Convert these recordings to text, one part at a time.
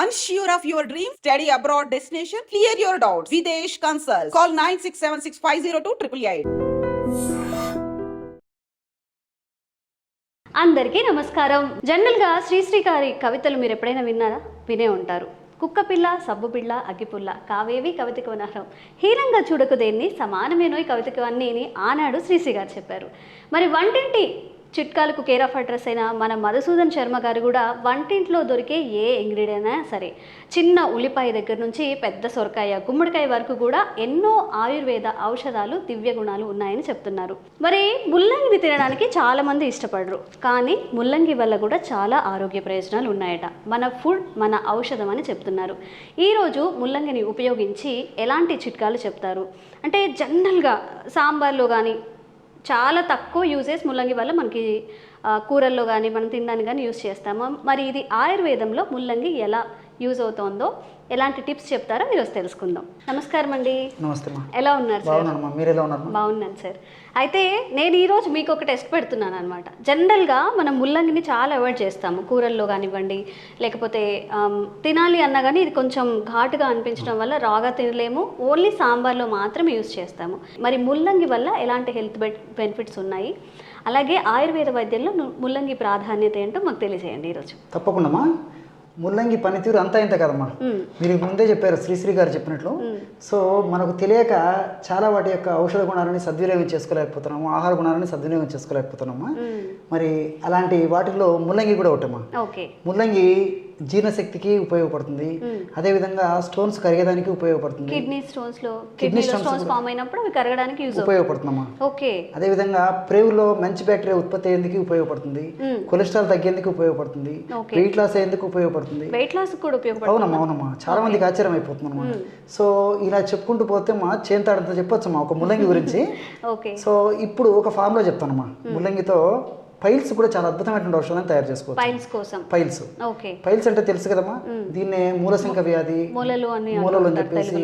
Unsure of your dream? Study abroad destination? Clear your doubts. Videsh Consult. Call 9676502888. అందరికీ నమస్కారం. జనరల్గా శ్రీశ్రీ గారి కవితలు మీరు ఎప్పుడైనా విన్నారా? వినే ఉంటారు. కుక్కపిల్ల, సబ్బుపిల్ల, అగ్గిపుల్ల, కావేవి కవితకు అనర్హం, హీనంగా చూడకు దేన్ని, సమానమేనోయ్ కవితకు అన్నీ ఆనాడు శ్రీశ్రీ గారు చెప్పారు. మరి వంటింటి చిట్కాలకు కేర్ ఆఫ్ అడ్రస్ అయిన మన మధుసూదన్ శర్మ గారు కూడా వంటింట్లో దొరికే ఏ ఇంగ్రీడియంట్ అయినా సరే, చిన్న ఉల్లిపాయ దగ్గర నుంచి పెద్ద సొరకాయ, గుమ్మడికాయ వరకు కూడా ఎన్నో ఆయుర్వేద ఔషధాలు, దివ్య గుణాలు ఉన్నాయని చెప్తున్నారు. మరి ముల్లంగిని తినడానికి చాలామంది ఇష్టపడరు, కానీ ముల్లంగి వల్ల కూడా చాలా ఆరోగ్య ప్రయోజనాలు ఉన్నాయట. మన ఫుడ్ మన ఔషధం అని చెప్తున్నారు. ఈరోజు ముల్లంగిని ఉపయోగించి ఎలాంటి చిట్కాలు చెప్తారు అంటే, జనరల్గా సాంబార్లో కానీ చాలా తక్కువ యూజెస్ ముల్లంగి వల్ల మనకి కూరల్లో కానీ మనం తినడానికి కానీ యూజ్ చేస్తాము. మరి ఇది ఆయుర్వేదంలో ముల్లంగి ఎలా యూజ్ అవుతుందో, ఎలాంటి టిప్స్ చెప్తారో ఈరోజు తెలుసుకుందాం. నమస్కారం అండి. నమస్తే. ఎలా ఉన్నారు సార్? మీరు ఎలా ఉన్నారు? బాగున్నాను సార్. అయితే నేను ఈరోజు మీకు ఒక టెస్ట్ పెడుతున్నాను అనమాట. జనరల్గా మనం ముల్లంగిని చాలా అవాయిడ్ చేస్తాము, కూరల్లో కానివ్వండి, లేకపోతే తినాలి అన్నా కానీ ఇది కొంచెం ఘాటుగా అనిపించడం వల్ల రాగా తినలేము, ఓన్లీ సాంబార్లో మాత్రమే యూజ్ చేస్తాము. మరి ముల్లంగి వల్ల ఎలాంటి హెల్త్ బెనిఫిట్స్ ఉన్నాయి, అలాగే ఆయుర్వేద వైద్యంలో ముల్లంగి ప్రాధాన్యత ఏంటో మాకు తెలియజేయండి ఈరోజు. తప్పకుండా. ముల్లంగి పనితీరు అంతా ఇంత కదమ్మా, మీరు ముందే చెప్పారు శ్రీశ్రీ గారు చెప్పినట్లు. సో మనకు తెలియక చాలా వాటి యొక్క ఔషధ గుణాలని సద్వినియోగం చేసుకోలేకపోతున్నాము, ఆహార గుణాలని సద్వినియోగం చేసుకోలేకపోతున్నామా. మరి అలాంటి వాటిల్లో ముల్లంగి కూడా ఒకటమ్మా. ముల్లంగి జీర్ణశక్తికి ఉపయోగపడుతుంది, అదేవిధంగా స్టోన్స్ కరిగేదానికి ఉపయోగపడుతుంది, కిడ్నీ స్టోన్స్ ఫామ్ అయినప్పుడు అవి కరగడానికి ఉపయోగపడుతుందమ్మా. అదేవిధంగా ప్రేవులో మంచి బ్యాక్టీరియా ఉత్పత్తి అయ్యేందుకు ఉపయోగపడుతుంది, కొలెస్ట్రాల్ తగ్గేందుకు ఉపయోగపడుతుంది, వెయిట్ లాస్ అయ్యేందుకు ఉపయోగపడుతుంది. అవునమ్మా, చాలా మందికి ఆశ్చర్యం అయిపోతుంది అన్నమాట. సో ఇలా చెప్పుకుంటూ పోతే మా చేంతాడంతా చెప్పొచ్చమ్మా ఒక ముల్లంగి గురించి. సో ఇప్పుడు ఒక ఫామ్ లో చెప్తానమ్మా, ముల్లంగితో పైల్స్ కూడా చాలా అద్భుతమైనటువంటి ఔషధాన్ని తయారు చేసుకోవచ్చు. పైల్స్ అంటే తెలుసు కదమ్మా, దీన్నే మూలశంక వ్యాధి, మూలలు అని చెప్పేసి,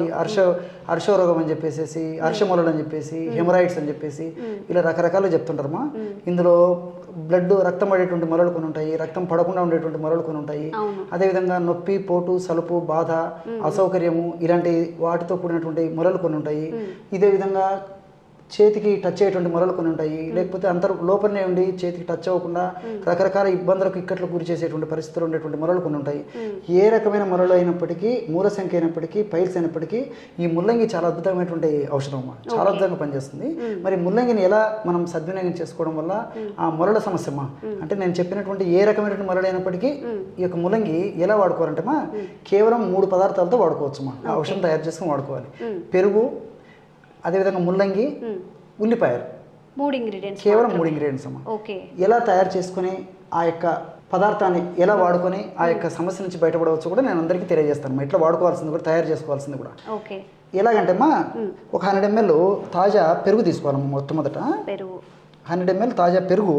హర్షరోగం అని చెప్పేసి, హర్షమూలలు అని చెప్పేసి, హెమరాయిడ్స్ అని చెప్పేసి, ఇలా రకరకాలు చెప్తుంటారమ్మా. ఇందులో బ్లడ్ రక్తం పడేటువంటి మొలలు కొన్ని ఉంటాయి, రక్తం పడకుండా ఉండేటువంటి మొలలు కొన్ని ఉంటాయి. అదేవిధంగా నొప్పి, పోటు, సలుపు, బాధ, అసౌకర్యము ఇలాంటి వాటితో కూడినటువంటి మొలలు కొన్ని ఉంటాయి. ఇదే విధంగా చేతికి టచ్ అయ్యేటువంటి మొలలు కొన్ని ఉంటాయి, లేకపోతే లోపలనే ఉండి చేతికి టచ్ అవ్వకుండా రకరకాల ఇబ్బందులకు ఇక్కట్లు గురి చేసేటువంటి పరిస్థితులు ఉండేటువంటి మొలలు కొన్ని ఉంటాయి. ఏ రకమైన మొలలు అయినప్పటికీ, మూలశంక అయినప్పటికీ, పైల్స్ అయినప్పటికీ ఈ ముల్లంగి చాలా అద్భుతమైనటువంటి ఔషధం, చాలా అద్భుతంగా పనిచేస్తుంది. మరి ముల్లంగిని ఎలా మనం సద్వినియోగం చేసుకోవడం వల్ల ఆ మొలల సమస్యమా అంటే, నేను చెప్పినటువంటి ఏ రకమైనటువంటి మొలలు అయినప్పటికీ ఈ యొక్క ముల్లంగి ఎలా వాడుకోవాలంటే కేవలం 3 పదార్థాలతో వాడుకోవచ్చు. ఆ ఔషధం తయారు చేసుకుని వాడుకోవాలి. పెరుగు, అదేవిధంగా ముల్లంగి, ఉల్లిపాయలు, కేవలం 3 ఇంగ్రీడియంట్స్ అమ్మా. ఎలా తయారు చేసుకుని ఆ యొక్క పదార్థాన్ని ఎలా వాడుకొని ఆ యొక్క సమస్య నుంచి బయటపడవచ్చు కూడా నేను అందరికీ తెలియజేస్తాను. ఎట్లా వాడుకోవాల్సింది కూడా, తయారు చేసుకోవాల్సింది కూడా. ఎలాగంటే ఒక 100 ml తాజా పెరుగు తీసుకోవాలమ్మా. మొట్టమొదట 100 ml తాజా పెరుగు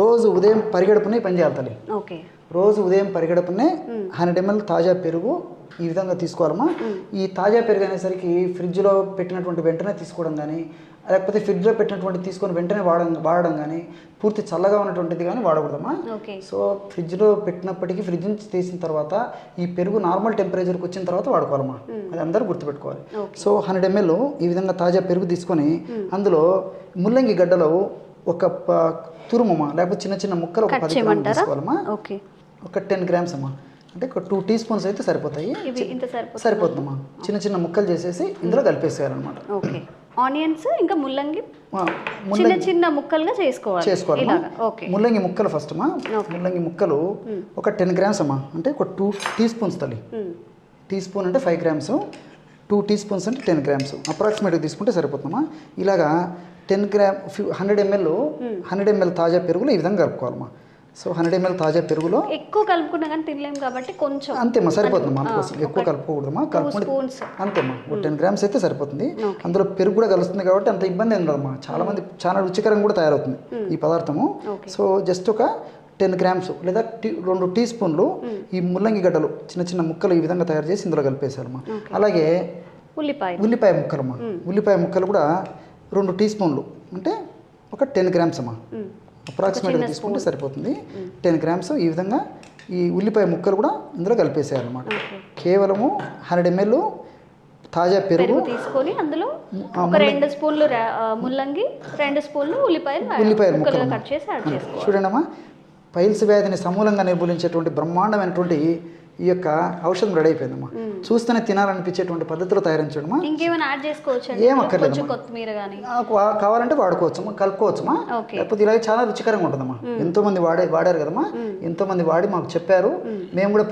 రోజు ఉదయం పరిగెడుపునే పని చేయాలి తల్లి. రోజు ఉదయం పరిగెడుపునే 100 ml తాజా పెరుగు ఈ విధంగా తీసుకోవాలమ్మా. ఈ తాజా పెరుగు అనేసరికి ఫ్రిడ్జ్లో పెట్టినటువంటి వెంటనే తీసుకోవడం కానీ, లేకపోతే ఫ్రిడ్జ్లో పెట్టినటువంటి తీసుకొని వెంటనే వాడడం కానీ, పూర్తి చల్లగా ఉన్నటువంటిది కానీ వాడకూడదమ్మా. సో ఫ్రిడ్జ్లో పెట్టినప్పటికీ ఫ్రిడ్జ్ నుంచి తీసిన తర్వాత ఈ పెరుగు నార్మల్ టెంపరేచర్కి వచ్చిన తర్వాత వాడుకోవాలమ్మా. అది అందరూ గుర్తుపెట్టుకోవాలి. సో 100 ml ఈ విధంగా తాజా పెరుగు తీసుకొని అందులో ముల్లంగి గడ్డలో ఒక తురుమమ్మా, లేకపోతే చిన్న చిన్న ముక్కలు ఒక 10 గ్రాములు తీసుకోవాలమ్మా. ఒక 10 grams అమ్మా, అంటే ఒక 2 teaspoons అయితే సరిపోతాయి. సరిపోతుందమ్మా. చిన్న చిన్న ముక్కలు చేసేసి ఇందులో కలిపేసేయాలన్నమాట. ఆనియన్స్ ఇంకా ముల్లంగి చిన్న చిన్న ముక్కలుగా చేసుకోవాలి. ముల్లంగి ముక్కలు ఫస్ట్ అమ్మా. ముల్లంగి ముక్కలు ఒక 10 grams అమ్మా, అంటే ఒక 2 teaspoons తల్లి. టీస్పూన్ అంటే 5 grams, 2 teaspoons అంటే 10 grams అప్రాక్సిమేట్గా తీసుకుంటే సరిపోతుందమ్మా. ఇలాగా 100 ml తాజా పెరుగులో ఈ విధంగా కలుపుకోవాలమ్మా. సో 100 ml తాజా పెరుగులో ఎక్కువ కలుపుకున్నా కానీ తినలేము కాబట్టి కొంచెం అంతేమ్మా, సరిపోతుంది. మన కోసం ఎక్కువ కలుపుకోకూడదమ్మా. కలుపుకుంటే అంతేమ్మా, 10 grams అయితే సరిపోతుంది. అందులో పెరుగు కూడా కలుస్తుంది కాబట్టి అంత ఇబ్బంది ఏం ఉండదమ్మా. చాలా రుచికరంగా కూడా తయారవుతుంది ఈ పదార్థము. సో జస్ట్ ఒక 10 grams లేదా 2 teaspoons ఈ ముల్లంగి గడ్డలు చిన్న చిన్న ముక్కలు ఈ విధంగా తయారు చేసి ఇందులో కలిపేసారమ్మా. అలాగే ఉల్లిపాయ ముక్కలమ్మా. ఉల్లిపాయ ముక్కలు కూడా 2 teaspoons అంటే ఒక 10 grams అమ్మా. అప్రాక్సిమేట్గా తీసుకుంటే సరిపోతుంది. 10 grams ఈ విధంగా ఈ ఉల్లిపాయ ముక్కలు కూడా ఇందులో కలిపేసేయాలన్నమాట. కేవలము 100 ml తాజా పెరుగు తీసుకొని అందులో ఒక 2 స్పూన్లు ముల్లంగి, 2 స్పూన్లు ఉల్లిపాయలు ముక్కలుగా కట్ చేసి యాడ్ చేసుకోవాలి. చూడండి పైల్స్ వ్యాధిని సమూలంగా నిర్మూలించేటువంటి బ్రహ్మాండమైనటువంటి ఈ యొక్క ఔషధం రెడీ అయిపోయిందమ్మా. చూస్తేనే తినాలనిపించేటువంటి పద్ధతిలో తయారించడమా. ఇంకేమైనా యాడ్ చేసుకోవచ్చు? ఏం అక్కర్లేదు, కొత్తిమీర కానీ కావాలంటే వాడుకోవచ్చమ్మా, కలుపుకోవచ్చమ్మా. లేకపోతే ఇలాగే చాలా రుచికరంగా ఉంటుందమ్మా. ఎంతో మంది వాడారు కదమ్మా, ఎంతో మంది వాడి మాకు చెప్పారు. మేము కూడా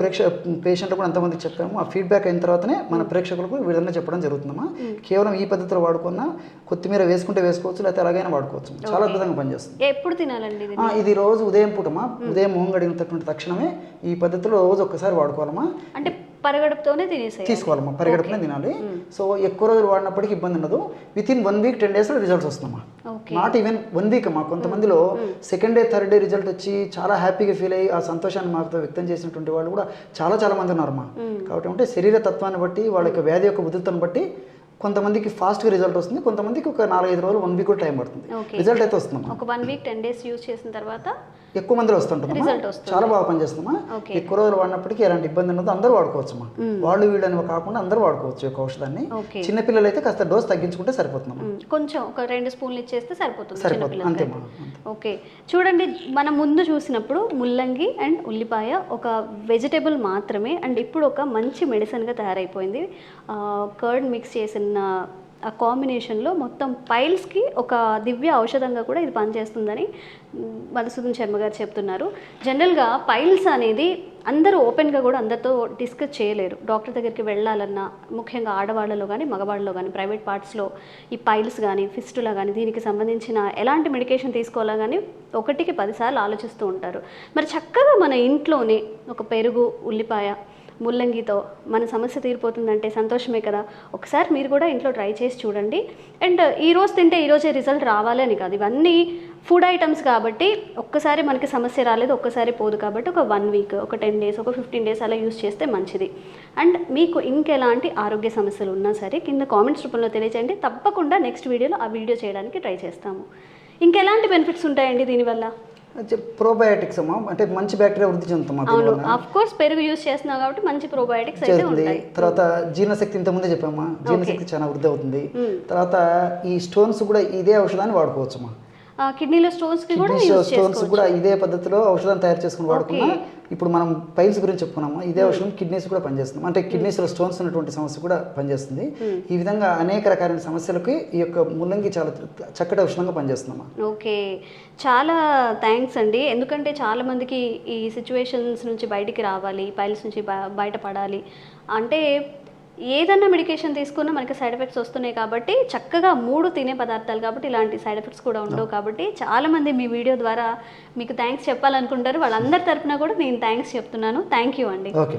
పేషెంట్లు కూడా ఎంతమందికి చెప్పాము. ఆ ఫీడ్బ్యాక్ అయిన తర్వాతనే మన ప్రేక్షకులకు విధంగా చెప్పడం జరుగుతుందమ్మా. కేవలం ఈ పద్ధతిలో వాడుకున్న కొత్తిమీర వేసుకుంటే వేసుకోవచ్చు, లేకపోతే అలాగైనా వాడుకోవచ్చు. చాలా అద్భుతంగా పనిచేస్తుంది. ఎప్పుడు తినాలండి ఇది? రోజు ఉదయం పూటమా, ఉదయం మొహం గడిగినటువంటి తక్షణమే ఈ పద్ధతిలో రోజు ఒక్కసారి వాడుకోవాలమ్మా. అంటే పరిగడుపుతోనే తీసుకోవాలమ్మా, పరిగడుపునే తినాలి. సో ఎక్కువ రోజులు వాడినప్పటికీ ఇబ్బంది ఉండదు. వితిన్ 1 week 10 days రిజల్ట్స్ వస్తుందమ్మా. నాట్ ఈవెన్ 1 week అమ్మా. కొంతమందిలో second day third day result వచ్చి చాలా హ్యాపీగా ఫీల్ అయ్యి ఆ సంతోషాన్ని మాతో వ్యక్తం చేసినటువంటి వాళ్ళు కూడా చాలా మంది ఉన్నారమ్మా. కాబట్టి అంటే శరీర తత్వాన్ని బట్టి, వాళ్ళ యొక్క వ్యాధి యొక్క ఉధృతను బట్టి కొంతమందికి ఫాస్ట్గా రిజల్ట్ వస్తుంది, కొంతమందికి ఒక 4-5 రోజులు 1 week కూడా టైం పడుతుంది. రిజల్ట్ అయితే వస్తుందమ్మా. ఒక 1 week 10 days యూజ్ చేసిన తర్వాత ఎక్కువ మందిలో వస్తుంటుందమ్మా. చాలా బాగా పనిచేస్తుందమ్మా. ఎక్కువ రోజులు వాడినప్పటికీ ఎలాంటి ఇబ్బంది ఉండదు, అందరూ వాడుకోవచ్చమ్మా. వాళ్ళు వీళ్ళని కాకుండా అందరూ వాడుకోవచ్చు ఈ యొక్క ఔషధాన్ని. చిన్నపిల్లలు అయితే కాస్త డోస్ తగ్గించుకుంటే సరిపోతుందమ్మా. కొంచెం ఒక 2 స్పూన్లు ఇచ్చేస్తే సరిపోతుంది అంతేమ్మా. ఓకే, చూడండి మనం ముందు చూసినప్పుడు ముల్లంగి అండ్ ఉల్లిపాయ ఒక వెజిటేబుల్ మాత్రమే, అండ్ ఇప్పుడు ఒక మంచి మెడిసిన్గా తయారైపోయింది. కర్డ్ మిక్స్ చేసిన ఆ కాంబినేషన్లో మొత్తం పైల్స్కి ఒక దివ్య ఔషధంగా కూడా ఇది పనిచేస్తుందని మధుసూదన్ శర్మ గారు చెప్తున్నారు. జనరల్గా పైల్స్ అనేది అందరూ ఓపెన్గా కూడా అందరితో డిస్కస్ చేయలేరు. డాక్టర్ దగ్గరికి వెళ్ళాలన్నా, ముఖ్యంగా ఆడవాళ్ళలో కానీ మగవాళ్ళలో కానీ ప్రైవేట్ పార్ట్స్లో ఈ పైల్స్ కానీ ఫిస్టులా కానీ దీనికి సంబంధించిన ఎలాంటి మెడికేషన్ తీసుకోవాలా కానీ 1కి 10 సార్లు ఆలోచిస్తూ ఉంటారు. మరి చక్కగా మన ఇంట్లోనే ఒక పెరుగు, ఉల్లిపాయ, ముల్లంగితో మన సమస్య తీరిపోతుందంటే సంతోషమే కదా. ఒకసారి మీరు కూడా ఇంట్లో ట్రై చేసి చూడండి. అండ్ ఈరోజు తింటే ఈరోజే రిజల్ట్ రావాలి అని కాదు, ఇవన్నీ ఫుడ్ ఐటమ్స్ కాబట్టి ఒక్కసారి మనకి సమస్య రాలేదు, ఒక్కసారి పోదు. కాబట్టి ఒక 1 week, ఒక 10 days, ఒక 15 days అలా యూస్ చేస్తే మంచిది. అండ్ మీకు ఇంకెలాంటి ఆరోగ్య సమస్యలు ఉన్నా సరే కింద కామెంట్స్ రూపంలో తెలియజేయండి. తప్పకుండా నెక్స్ట్ వీడియోలో ఆ వీడియో చేయడానికి ట్రై చేస్తాము. ఇంకెలాంటి బెనిఫిట్స్ ఉంటాయండి దీనివల్ల? ప్రోబయాటిక్స్ అమ్మా, అంటే మంచి బ్యాక్టీరియా వృద్ధి చెందుతాం. ఆఫ్ కోర్స్ పెరుగు యూస్ చేస్తున్నాం కాబట్టి మంచి ప్రోబయాటిక్స్ అయితే ఉంటాయి. తర్వాత జీర్ణశక్తి ఇంత ముందే చెప్పామా, జీర్ణశక్తి చాలా వృద్ధి అవుతుంది. తర్వాత ఈ స్టోన్స్ కూడా ఇదే ఔషధాన్ని వాడుకోవచ్చమ్మా. కిడ్నీలో స్టోన్స్ కూడా ఇదే పద్ధతిలో ఔషధం తయారు చేసుకుని వాడుకున్నా. ఇప్పుడు మనం పైల్స్ గురించి చెప్పుకున్నాము, ఇదే ఔషధం కిడ్నీస్ కూడా పనిచేస్తుంది. అంటే కిడ్నీస్లో స్టోన్స్ ఉన్నటువంటి సమస్య కూడా పనిచేస్తుంది. ఈ విధంగా అనేక రకాలైన సమస్యలకి ఈ యొక్క ముల్లంగి చాలా చక్కటి ఔషధంగా పనిచేస్తుందమ్మా. ఓకే, చాలా థ్యాంక్స్ అండి. ఎందుకంటే చాలా మందికి ఈ సిచ్యువేషన్స్ నుంచి బయటికి రావాలి, పైల్స్ నుంచి బయటపడాలి అంటే ఏదన్నా మెడికేషన్ తీసుకున్నా మనకి సైడ్ ఎఫెక్ట్స్ వస్తున్నాయి. కాబట్టి చక్కగా 3 తినే పదార్థాలు కాబట్టి ఇలాంటి సైడ్ ఎఫెక్ట్స్ కూడా ఉండవు. కాబట్టి చాలామంది మీ వీడియో ద్వారా మీకు థ్యాంక్స్ చెప్పాలనుకుంటారు. వాళ్ళందరి తరఫున కూడా నేను థ్యాంక్స్ చెప్తున్నాను. థ్యాంక్ యూ అండి. ఓకే.